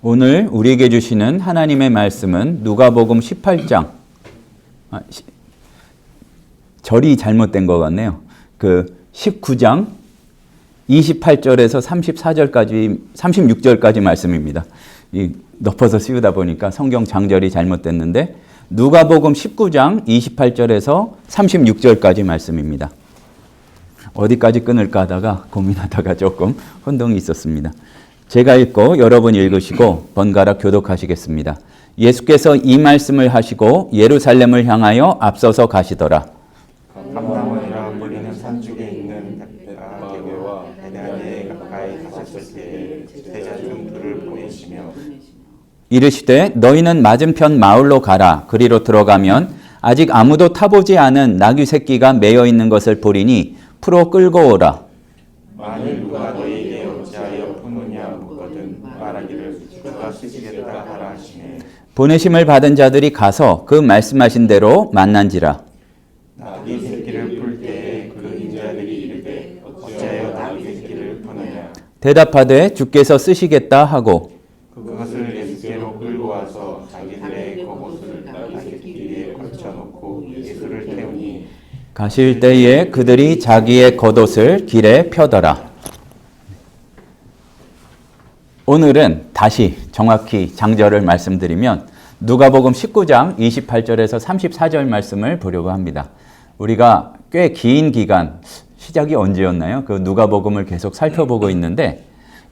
오늘 우리에게 주시는 하나님의 말씀은 누가복음 18장, 절이 잘못된 것 같네요. 19장 28절에서 34절까지, 36절까지 말씀입니다. 덮어서 씌우다 보니까 성경 장절이 잘못됐는데 누가복음 19장 28절에서 36절까지 말씀입니다. 어디까지 끊을까 하다가 고민하다가 조금 혼동이 있었습니다. 제가 읽고 여러분 읽으시고 번갈아 교독하시겠습니다. 예수께서 이 말씀을 하시고 예루살렘을 향하여 앞서서 가시더라. 감람원이라 불리는 산쪽에 있는 베다게와 베다니에 가까이 가셨을 때에 제자 중 둘을 보내시며 이르시되 너희는 맞은편 마을로 가라. 그리로 들어가면 아직 아무도 타보지 않은 나귀 새끼가 매여 있는 것을 보리니 풀어 끌고 오라. 만일 누가 너희에게 어찌하여 푸느냐 묻거든 말하기를 그가 쓰시겠다 하라 하시네. 보내심을 받은 자들이 가서 그 말씀하신 대로 만난지라. 나귀 새끼를 풀 때에 그 인자들이 이르되 어찌하여 나귀 새끼를 푸느냐. 대답하되 주께서 쓰시겠다 하고 그것을 예수께로 끌고 와서 자기들의 겉옷을 나귀 새끼 위에 걸쳐놓고 예수를 태우니 가실 때에 그들이 자기의 겉옷을 길에 펴더라. 오늘은 다시 정확히 장절을 말씀드리면 누가복음 19장 28절에서 34절 말씀을 보려고 합니다. 우리가 꽤 긴 기간, 시작이 언제였나요? 그 누가복음을 계속 살펴보고 있는데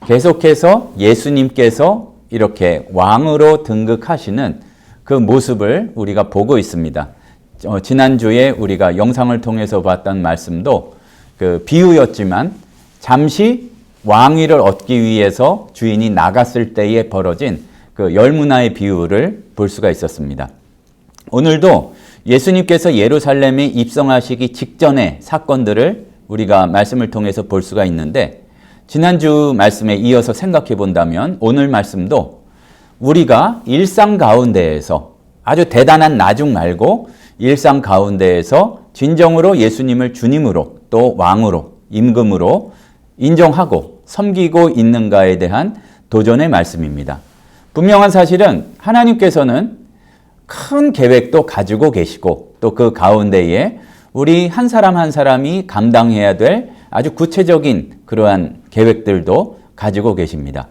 계속해서 예수님께서 이렇게 왕으로 등극하시는 그 모습을 우리가 보고 있습니다. 지난주에 우리가 영상을 통해서 봤던 말씀도 그 비유였지만 잠시 왕위를 얻기 위해서 주인이 나갔을 때에 벌어진 그 열문화의 비유를 볼 수가 있었습니다. 오늘도 예수님께서 예루살렘에 입성하시기 직전의 사건들을 우리가 말씀을 통해서 볼 수가 있는데 지난주 말씀에 이어서 생각해 본다면 오늘 말씀도 우리가 일상 가운데에서 아주 대단한 나중 말고 일상 가운데에서 진정으로 예수님을 주님으로 또 왕으로 임금으로 인정하고 섬기고 있는가에 대한 도전의 말씀입니다. 분명한 사실은 하나님께서는 큰 계획도 가지고 계시고 또 그 가운데에 우리 한 사람 한 사람이 감당해야 될 아주 구체적인 그러한 계획들도 가지고 계십니다.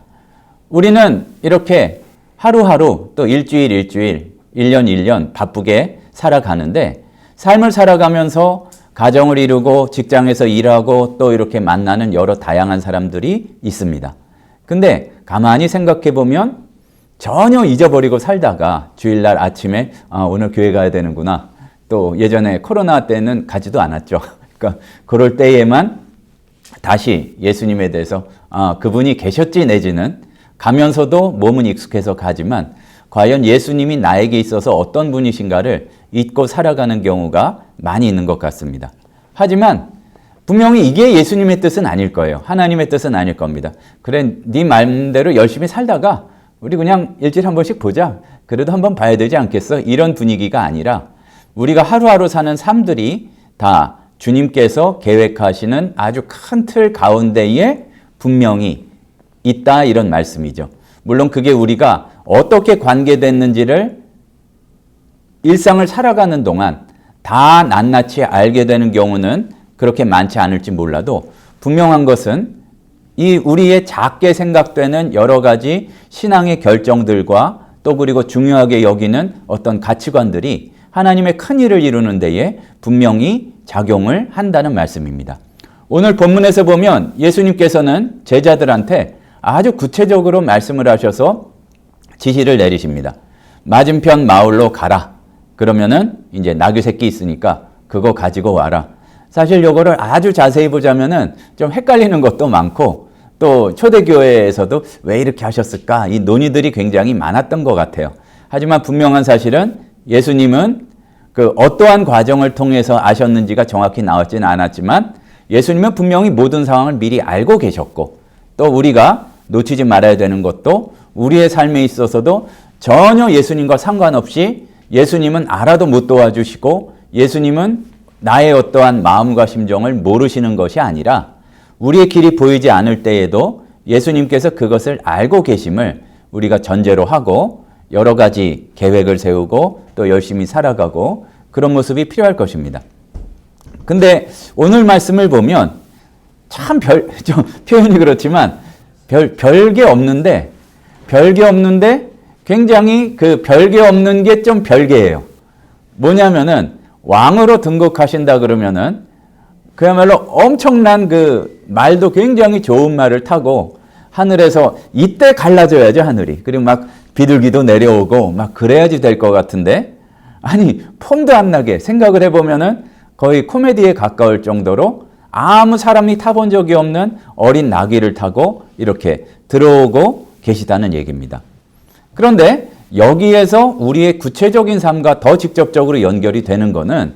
우리는 이렇게 하루하루 또 일주일, 1년, 1년 바쁘게 살아가는데 삶을 살아가면서 가정을 이루고 직장에서 일하고 또 이렇게 만나는 여러 다양한 사람들이 있습니다. 근데 가만히 생각해 보면 전혀 잊어버리고 살다가 주일날 아침에 오늘 교회 가야 되는구나. 또 예전에 코로나 때는 가지도 않았죠. 그러니까 그럴 때에만 다시 예수님에 대해서 그분이 계셨지 내지는 가면서도 몸은 익숙해서 가지만 과연 예수님이 나에게 있어서 어떤 분이신가를 잊고 살아가는 경우가 많이 있는 것 같습니다. 하지만 분명히 이게 예수님의 뜻은 아닐 거예요. 하나님의 뜻은 아닐 겁니다. 그래, 네 말대로 열심히 살다가 우리 그냥 일주일에 한 번씩 보자. 그래도 한번 봐야 되지 않겠어? 이런 분위기가 아니라 우리가 하루하루 사는 삶들이 다 주님께서 계획하시는 아주 큰 틀 가운데에 분명히 있다 이런 말씀이죠. 물론 그게 우리가 어떻게 관계됐는지를 일상을 살아가는 동안 다 낱낱이 알게 되는 경우는 그렇게 많지 않을지 몰라도 분명한 것은 이 우리의 작게 생각되는 여러 가지 신앙의 결정들과 또 그리고 중요하게 여기는 어떤 가치관들이 하나님의 큰 일을 이루는 데에 분명히 작용을 한다는 말씀입니다. 오늘 본문에서 보면 예수님께서는 제자들한테 아주 구체적으로 말씀을 하셔서 지시를 내리십니다. 맞은편 마을로 가라. 그러면은 이제 나귀 새끼 있으니까 그거 가지고 와라. 사실 요거를 아주 자세히 보자면은 좀 헷갈리는 것도 많고 또 초대교회에서도 왜 이렇게 하셨을까? 이 논의들이 굉장히 많았던 것 같아요. 하지만 분명한 사실은 예수님은 그 어떠한 과정을 통해서 아셨는지가 정확히 나왔지는 않았지만 예수님은 분명히 모든 상황을 미리 알고 계셨고 또 우리가 놓치지 말아야 되는 것도 우리의 삶에 있어서도 전혀 예수님과 상관없이 예수님은 알아도 못 도와주시고 예수님은 나의 어떠한 마음과 심정을 모르시는 것이 아니라 우리의 길이 보이지 않을 때에도 예수님께서 그것을 알고 계심을 우리가 전제로 하고 여러 가지 계획을 세우고 또 열심히 살아가고 그런 모습이 필요할 것입니다. 근데 오늘 말씀을 보면 참 좀 표현이 그렇지만 별게 없는데 굉장히 그 별게 없는 게 좀 별개예요. 뭐냐면은 왕으로 등극하신다 그러면은 그야말로 엄청난 그 말도 굉장히 좋은 말을 타고 하늘에서 이때 갈라져야죠, 하늘이. 그리고 막 비둘기도 내려오고 막 그래야지 될 것 같은데 아니 폼도 안 나게 생각을 해보면은 거의 코미디에 가까울 정도로 아무 사람이 타본 적이 없는 어린 나귀를 타고 이렇게 들어오고 계시다는 얘기입니다. 그런데 여기에서 우리의 구체적인 삶과 더 직접적으로 연결이 되는 거는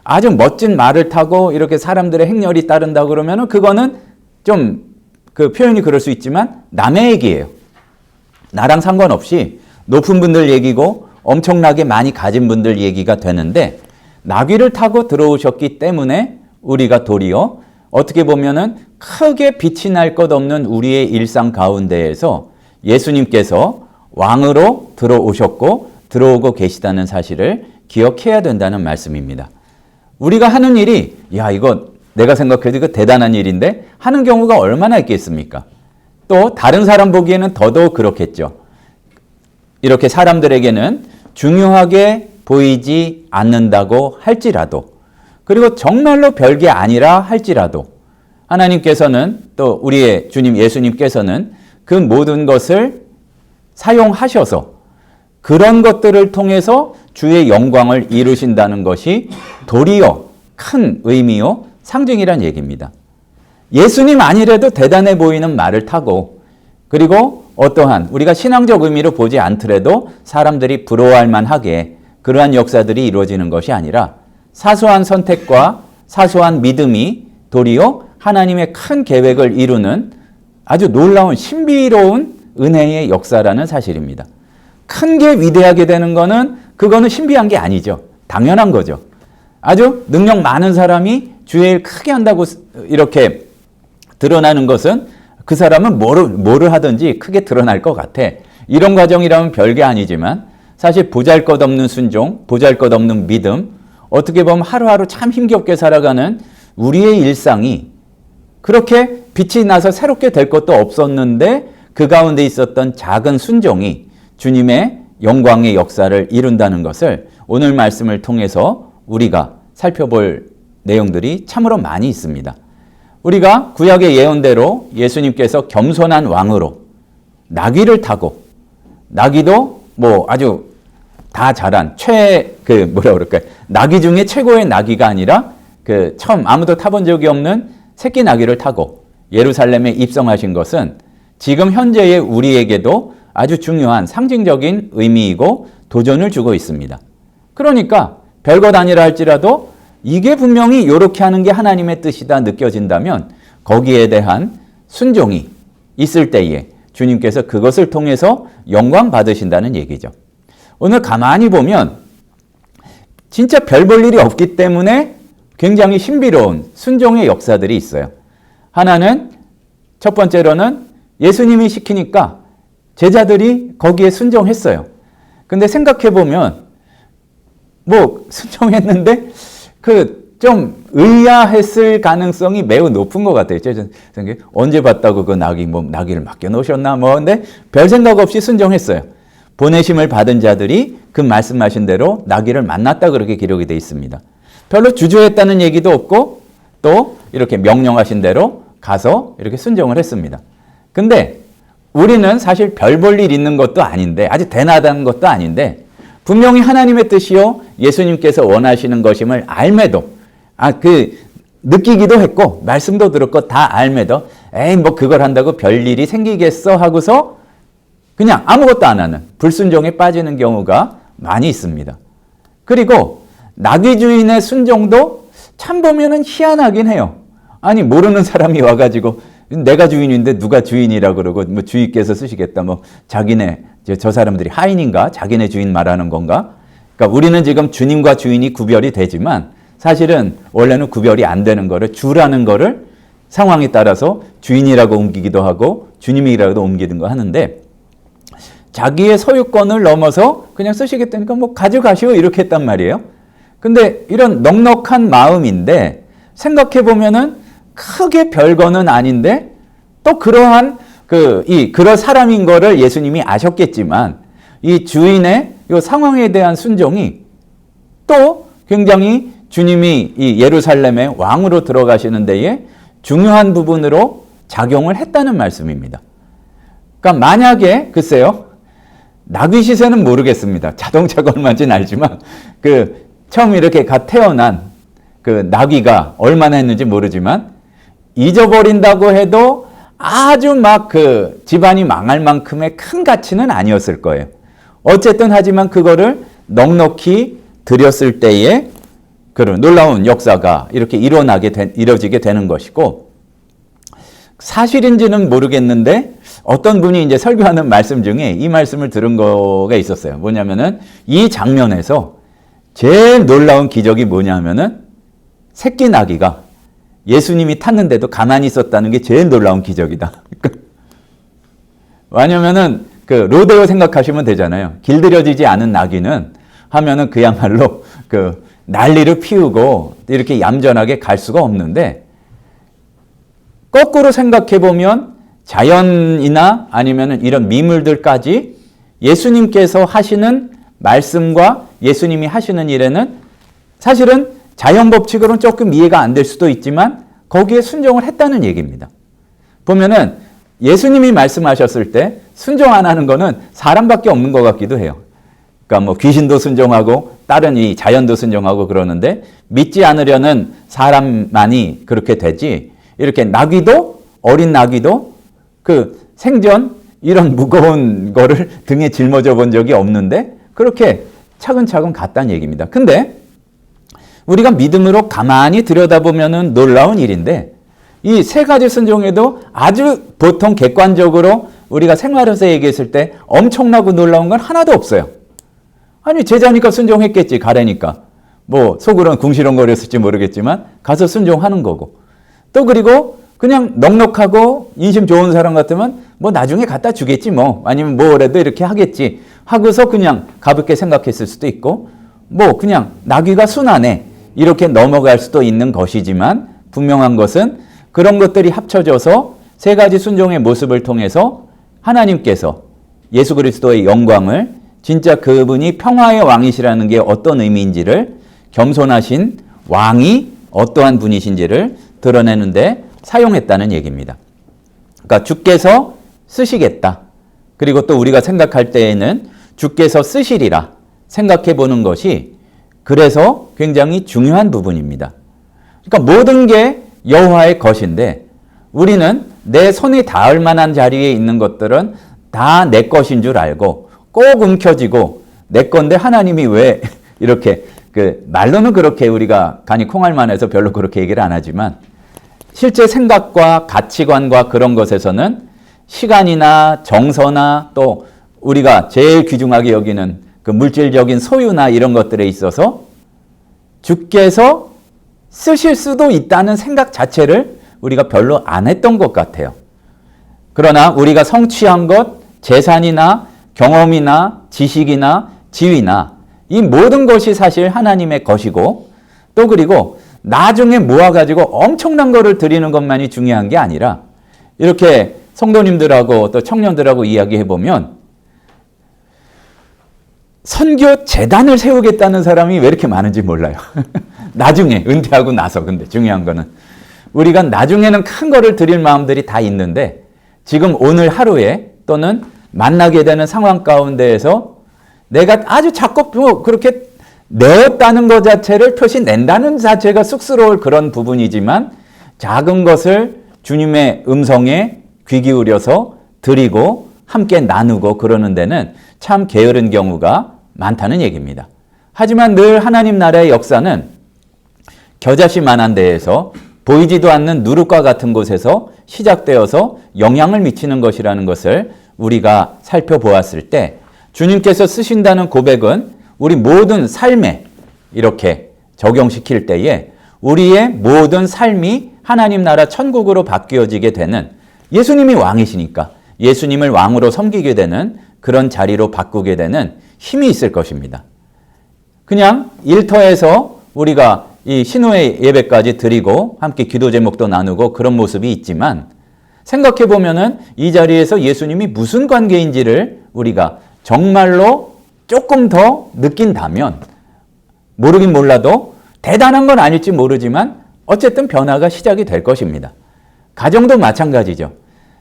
아주 멋진 말을 타고 이렇게 사람들의 행렬이 따른다 그러면은 그거는 좀 그 표현이 그럴 수 있지만 남의 얘기예요. 나랑 상관없이 높은 분들 얘기고 엄청나게 많이 가진 분들 얘기가 되는데 나귀를 타고 들어오셨기 때문에 우리가 도리어 어떻게 보면은 크게 빛이 날 것 없는 우리의 일상 가운데에서 예수님께서 왕으로 들어오셨고 들어오고 계시다는 사실을 기억해야 된다는 말씀입니다. 우리가 하는 일이 이거 내가 생각해도 이거 대단한 일인데 하는 경우가 얼마나 있겠습니까? 또 다른 사람 보기에는 더더욱 그렇겠죠. 이렇게 사람들에게는 중요하게 보이지 않는다고 할지라도 그리고 정말로 별게 아니라 할지라도 하나님께서는 또 우리의 주님 예수님께서는 그 모든 것을 사용하셔서 그런 것들을 통해서 주의 영광을 이루신다는 것이 도리어 큰 의미요 상징이란 얘기입니다. 예수님 아니래도 대단해 보이는 말을 타고 그리고 어떠한 우리가 신앙적 의미로 보지 않더라도 사람들이 부러워할 만하게 그러한 역사들이 이루어지는 것이 아니라 사소한 선택과 사소한 믿음이 도리어 하나님의 큰 계획을 이루는 아주 놀라운 신비로운 은혜의 역사라는 사실입니다. 큰 게 위대하게 되는 거는 그거는 신비한 게 아니죠. 당연한 거죠. 아주 능력 많은 사람이 주의 일 크게 한다고 이렇게 드러나는 것은 그 사람은 뭐를 하든지 크게 드러날 것 같아. 이런 과정이라면 별게 아니지만 사실 보잘것없는 순종, 보잘것없는 믿음, 어떻게 보면 하루하루 참 힘겹게 살아가는 우리의 일상이 그렇게 빛이 나서 새롭게 될 것도 없었는데 그 가운데 있었던 작은 순종이 주님의 영광의 역사를 이룬다는 것을 오늘 말씀을 통해서 우리가 살펴볼 내용들이 참으로 많이 있습니다. 우리가 구약의 예언대로 예수님께서 겸손한 왕으로 나귀를 타고 나귀도 아주 다 자란 나귀 중에 최고의 나귀가 아니라 처음 아무도 타본 적이 없는 새끼 나귀를 타고 예루살렘에 입성하신 것은 지금 현재의 우리에게도 아주 중요한 상징적인 의미이고 도전을 주고 있습니다. 그러니까 별것 아니라 할지라도 이게 분명히 이렇게 하는 게 하나님의 뜻이다 느껴진다면 거기에 대한 순종이 있을 때에 주님께서 그것을 통해서 영광 받으신다는 얘기죠. 오늘 가만히 보면 진짜 별 볼 일이 없기 때문에 굉장히 신비로운 순종의 역사들이 있어요. 하나는 첫 번째로는 예수님이 시키니까 제자들이 거기에 순종했어요. 근데 생각해 보면 순종했는데 좀 의아했을 가능성이 매우 높은 것 같아요. 언제 봤다고 그 나귀를 맡겨놓으셨나 근데 별 생각 없이 순종했어요. 보내심을 받은 자들이 그 말씀하신 대로 나귀를 만났다 그렇게 기록이 되어 있습니다. 별로 주저했다는 얘기도 없고 또 이렇게 명령하신 대로 가서 이렇게 순종을 했습니다. 근데 우리는 사실 별 볼 일 있는 것도 아닌데 아주 대단한 것도 아닌데 분명히 하나님의 뜻이요 예수님께서 원하시는 것임을 알매도 느끼기도 했고 말씀도 들었고 다 알매도 그걸 한다고 별일이 생기겠어 하고서 그냥 아무것도 안 하는 불순종에 빠지는 경우가 많이 있습니다. 그리고 나귀 주인의 순종도 참 보면은 희한하긴 해요. 아니 모르는 사람이 와가지고 내가 주인인데 누가 주인이라 그러고 주인께서 쓰시겠다 자기네 저 사람들이 하인인가 자기네 주인 말하는 건가? 그러니까 우리는 지금 주님과 주인이 구별이 되지만 사실은 원래는 구별이 안 되는 거를 주라는 거를 상황에 따라서 주인이라고 옮기기도 하고 주님이라고 옮기는 거 하는데 자기의 소유권을 넘어서 그냥 쓰시겠다니까 뭐 가져가시오 이렇게 했단 말이에요. 근데 이런 넉넉한 마음인데 생각해 보면은 크게 별거는 아닌데 또 그러한 그럴 사람인 거를 예수님이 아셨겠지만 이 주인의 이 상황에 대한 순종이 또 굉장히 주님이 이 예루살렘에 왕으로 들어가시는 데에 중요한 부분으로 작용을 했다는 말씀입니다. 그러니까 만약에 글쎄요. 나귀 시세는 모르겠습니다. 자동차가 얼마인지는 알지만 처음 이렇게 갓 태어난 나귀가 얼마나 했는지 모르지만 잊어버린다고 해도 아주 막 집안이 망할 만큼의 큰 가치는 아니었을 거예요. 어쨌든 하지만 그거를 넉넉히 드렸을 때에 그런 놀라운 역사가 이렇게 이뤄지게 되는 것이고, 사실인지는 모르겠는데 어떤 분이 이제 설교하는 말씀 중에 이 말씀을 들은 거가 있었어요. 뭐냐면은 이 장면에서 제일 놀라운 기적이 뭐냐면은 새끼 나귀가 예수님이 탔는데도 가만히 있었다는 게 제일 놀라운 기적이다. 왜냐면은 로데오 생각하시면 되잖아요. 길들여지지 않은 나귀는 하면은 그야말로 난리를 피우고 이렇게 얌전하게 갈 수가 없는데, 거꾸로 생각해 보면 자연이나 아니면은 이런 미물들까지 예수님께서 하시는 말씀과 예수님이 하시는 일에는 사실은 자연 법칙으로는 조금 이해가 안 될 수도 있지만 거기에 순종을 했다는 얘기입니다. 보면은 예수님이 말씀하셨을 때 순종 안 하는 거는 사람밖에 없는 것 같기도 해요. 그러니까 뭐 귀신도 순종하고 다른 이 자연도 순종하고 그러는데 믿지 않으려는 사람만이 그렇게 되지, 이렇게 나귀도, 어린 나귀도 생전 이런 무거운 거를 등에 짊어져 본 적이 없는데 그렇게 차근차근 갔다는 얘기입니다. 근데 우리가 믿음으로 가만히 들여다보면 놀라운 일인데, 이 세 가지 순종에도 아주 보통 객관적으로 우리가 생활에서 얘기했을 때 엄청나고 놀라운 건 하나도 없어요. 아니 제자니까 순종했겠지, 가래니까. 뭐 속으로는 궁시렁거렸을지 모르겠지만 가서 순종하는 거고, 또 그리고 그냥 넉넉하고 인심 좋은 사람 같으면 뭐 나중에 갖다 주겠지 뭐, 아니면 뭐라도 이렇게 하겠지 하고서 그냥 가볍게 생각했을 수도 있고, 뭐 그냥 나귀가 순하네 이렇게 넘어갈 수도 있는 것이지만, 분명한 것은 그런 것들이 합쳐져서 세 가지 순종의 모습을 통해서 하나님께서 예수 그리스도의 영광을, 진짜 그분이 평화의 왕이시라는 게 어떤 의미인지를, 겸손하신 왕이 어떠한 분이신지를 드러내는데 사용했다는 얘기입니다. 그러니까 주께서 쓰시겠다. 그리고 또 우리가 생각할 때에는 주께서 쓰시리라 생각해 보는 것이 그래서 굉장히 중요한 부분입니다. 그러니까 모든 게 여호와의 것인데 우리는 내 손에 닿을 만한 자리에 있는 것들은 다 내 것인 줄 알고 꼭 움켜쥐고 내 건데 하나님이 왜 이렇게 말로는 그렇게 우리가 간이 콩알만해서 별로 그렇게 얘기를 안 하지만 실제 생각과 가치관과 그런 것에서는 시간이나 정서나 또 우리가 제일 귀중하게 여기는 물질적인 소유나 이런 것들에 있어서 주께서 쓰실 수도 있다는 생각 자체를 우리가 별로 안 했던 것 같아요. 그러나 우리가 성취한 것, 재산이나 경험이나 지식이나 지위나 이 모든 것이 사실 하나님의 것이고, 또 그리고 나중에 모아가지고 엄청난 거를 드리는 것만이 중요한 게 아니라, 이렇게 성도님들하고 또 청년들하고 이야기해보면 선교 재단을 세우겠다는 사람이 왜 이렇게 많은지 몰라요. 나중에 은퇴하고 나서. 근데 중요한 거는 우리가 나중에는 큰 거를 드릴 마음들이 다 있는데 지금 오늘 하루에 또는 만나게 되는 상황 가운데에서 내가 아주 자꾸 그렇게 내었다는 것 자체를 표시 낸다는 자체가 쑥스러울 그런 부분이지만, 작은 것을 주님의 음성에 귀 기울여서 드리고 함께 나누고 그러는 데는 참 게으른 경우가 많다는 얘기입니다. 하지만 늘 하나님 나라의 역사는 겨자씨만한 데에서 보이지도 않는 누룩과 같은 곳에서 시작되어서 영향을 미치는 것이라는 것을 우리가 살펴보았을 때, 주님께서 쓰신다는 고백은 우리 모든 삶에 이렇게 적용시킬 때에 우리의 모든 삶이 하나님 나라 천국으로 바뀌어지게 되는, 예수님이 왕이시니까 예수님을 왕으로 섬기게 되는 그런 자리로 바꾸게 되는 힘이 있을 것입니다. 그냥 일터에서 우리가 이 신우의 예배까지 드리고 함께 기도 제목도 나누고 그런 모습이 있지만 생각해 보면은 이 자리에서 예수님이 무슨 관계인지를 우리가 정말로 조금 더 느낀다면 모르긴 몰라도 대단한 건 아닐지 모르지만 어쨌든 변화가 시작이 될 것입니다. 가정도 마찬가지죠.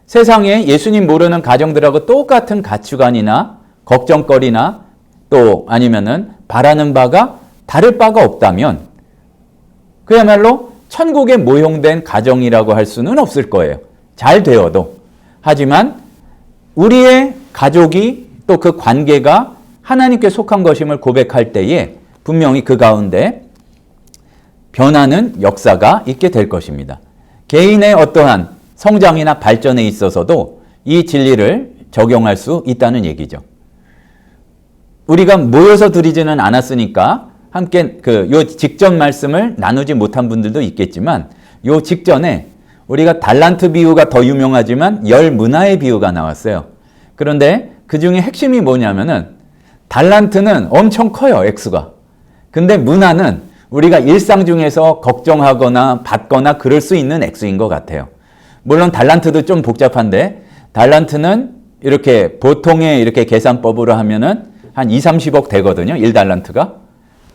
세상에 예수님 모르는 가정들하고 똑같은 가치관이나 걱정거리나 또 아니면은 바라는 바가 다를 바가 없다면 그야말로 천국에 모형된 가정이라고 할 수는 없을 거예요. 잘 되어도. 하지만 우리의 가족이 또 그 관계가 하나님께 속한 것임을 고백할 때에 분명히 그 가운데 변하는 역사가 있게 될 것입니다. 개인의 어떠한 성장이나 발전에 있어서도 이 진리를 적용할 수 있다는 얘기죠. 우리가 모여서 드리지는 않았으니까 함께 요 직전 말씀을 나누지 못한 분들도 있겠지만 요 직전에 우리가 달란트 비유가 더 유명하지만 열 문화의 비유가 나왔어요. 그런데 그 중에 핵심이 뭐냐면은 달란트는 엄청 커요, 액수가. 근데 문화는 우리가 일상 중에서 걱정하거나 받거나 그럴 수 있는 액수인 것 같아요. 물론 달란트도 좀 복잡한데 달란트는 이렇게 보통의 이렇게 계산법으로 하면은 한 2, 30억 되거든요. 1달란트가.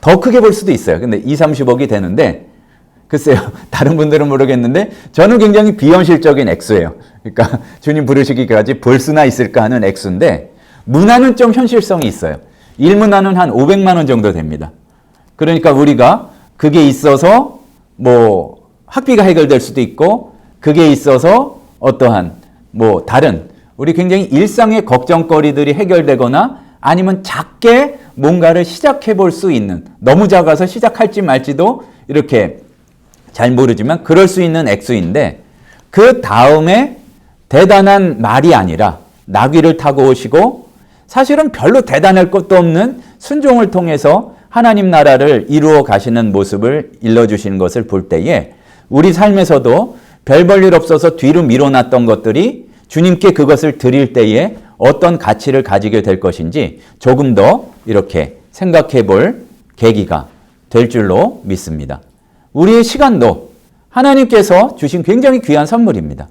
더 크게 볼 수도 있어요. 근데 2, 30억이 되는데 글쎄요. 다른 분들은 모르겠는데 저는 굉장히 비현실적인 액수예요. 그러니까 주님 부르시기까지 볼 수나 있을까 하는 액수인데 문화는 좀 현실성이 있어요. 1문화는 한 500만 원 정도 됩니다. 그러니까 우리가 그게 있어서 뭐 학비가 해결될 수도 있고 그게 있어서 어떠한 뭐 다른 우리 굉장히 일상의 걱정거리들이 해결되거나 아니면 작게 뭔가를 시작해 볼 수 있는 너무 작아서 시작할지 말지도 이렇게 잘 모르지만 그럴 수 있는 액수인데 그 다음에 대단한 말이 아니라 나귀를 타고 오시고 사실은 별로 대단할 것도 없는 순종을 통해서 하나님 나라를 이루어 가시는 모습을 일러주시는 것을 볼 때에 우리 삶에서도 별 볼 일 없어서 뒤로 밀어놨던 것들이 주님께 그것을 드릴 때에 어떤 가치를 가지게 될 것인지 조금 더 이렇게 생각해 볼 계기가 될 줄로 믿습니다. 우리의 시간도 하나님께서 주신 굉장히 귀한 선물입니다.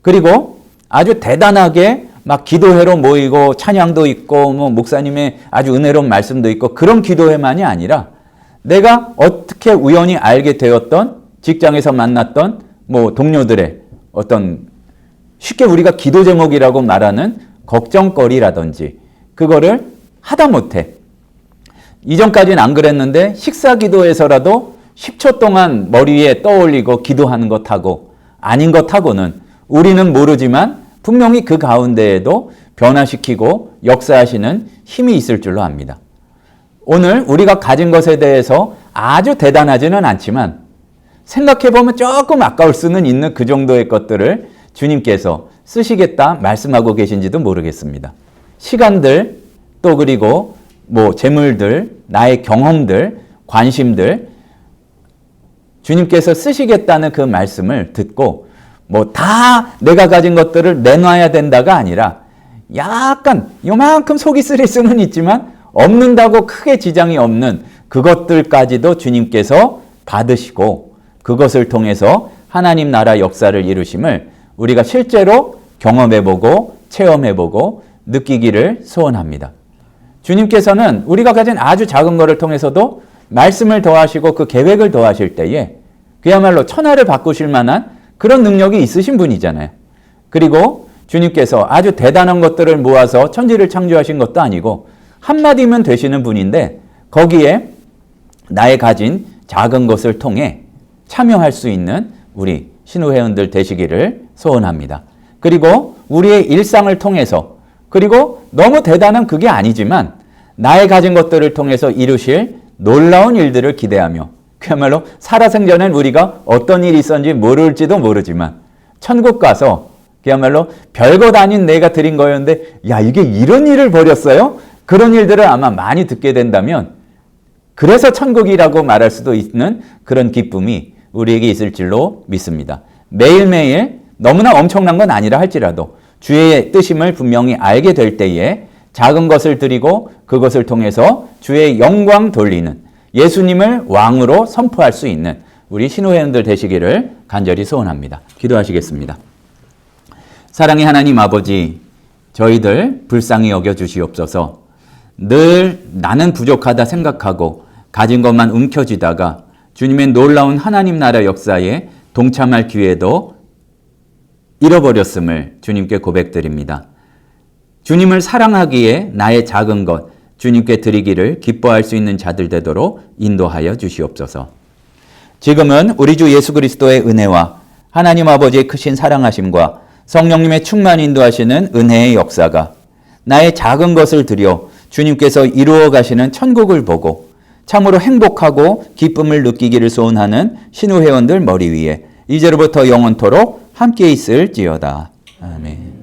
그리고 아주 대단하게 막 기도회로 모이고 찬양도 있고 뭐 목사님의 아주 은혜로운 말씀도 있고 그런 기도회만이 아니라 내가 어떻게 우연히 알게 되었던 직장에서 만났던 뭐 동료들의 어떤 쉽게 우리가 기도 제목이라고 말하는 걱정거리라든지 그거를 하다못해 이전까지는 안 그랬는데 식사 기도에서라도 10초 동안 머리 위에 떠올리고 기도하는 것하고 아닌 것하고는 우리는 모르지만 분명히 그 가운데에도 변화시키고 역사하시는 힘이 있을 줄로 압니다. 오늘 우리가 가진 것에 대해서 아주 대단하지는 않지만 생각해보면 조금 아까울 수는 있는 그 정도의 것들을 주님께서 쓰시겠다 말씀하고 계신지도 모르겠습니다. 시간들 또 그리고 뭐 재물들, 나의 경험들, 관심들 주님께서 쓰시겠다는 그 말씀을 듣고 뭐 다 내가 가진 것들을 내놔야 된다가 아니라 약간 요만큼 속이 쓰릴 수는 있지만 없는다고 크게 지장이 없는 그것들까지도 주님께서 받으시고 그것을 통해서 하나님 나라 역사를 이루심을 우리가 실제로 경험해보고 체험해보고 느끼기를 소원합니다. 주님께서는 우리가 가진 아주 작은 것을 통해서도 말씀을 더하시고 그 계획을 더하실 때에 그야말로 천하를 바꾸실 만한 그런 능력이 있으신 분이잖아요. 그리고 주님께서 아주 대단한 것들을 모아서 천지를 창조하신 것도 아니고 한마디면 되시는 분인데 거기에 나의 가진 작은 것을 통해 참여할 수 있는 우리 신우회원들 되시기를 소원합니다. 그리고 우리의 일상을 통해서 그리고 너무 대단한 그게 아니지만 나의 가진 것들을 통해서 이루실 놀라운 일들을 기대하며 그야말로 살아생전엔 우리가 어떤 일이 있었는지 모를지도 모르지만 천국 가서 그야말로 별것 아닌 내가 드린 거였는데 야 이게 이런 일을 벌였어요? 그런 일들을 아마 많이 듣게 된다면 그래서 천국이라고 말할 수도 있는 그런 기쁨이 우리에게 있을 줄로 믿습니다. 매일매일 너무나 엄청난 건 아니라 할지라도 주의 뜻임을 분명히 알게 될 때에 작은 것을 드리고 그것을 통해서 주의 영광 돌리는 예수님을 왕으로 선포할 수 있는 우리 신호회원들 되시기를 간절히 소원합니다. 기도하시겠습니다. 사랑의 하나님 아버지, 저희들 불쌍히 여겨주시옵소서. 늘 나는 부족하다 생각하고 가진 것만 움켜쥐다가 주님의 놀라운 하나님 나라 역사에 동참할 기회도 잃어버렸음을 주님께 고백드립니다. 주님을 사랑하기에 나의 작은 것 주님께 드리기를 기뻐할 수 있는 자들 되도록 인도하여 주시옵소서. 지금은 우리 주 예수 그리스도의 은혜와 하나님 아버지의 크신 사랑하심과 성령님의 충만 인도하시는 은혜의 역사가 나의 작은 것을 드려 주님께서 이루어 가시는 천국을 보고 참으로 행복하고 기쁨을 느끼기를 소원하는 신우회원들 머리 위에 이제로부터 영원토록 함께 있을지어다. 아멘.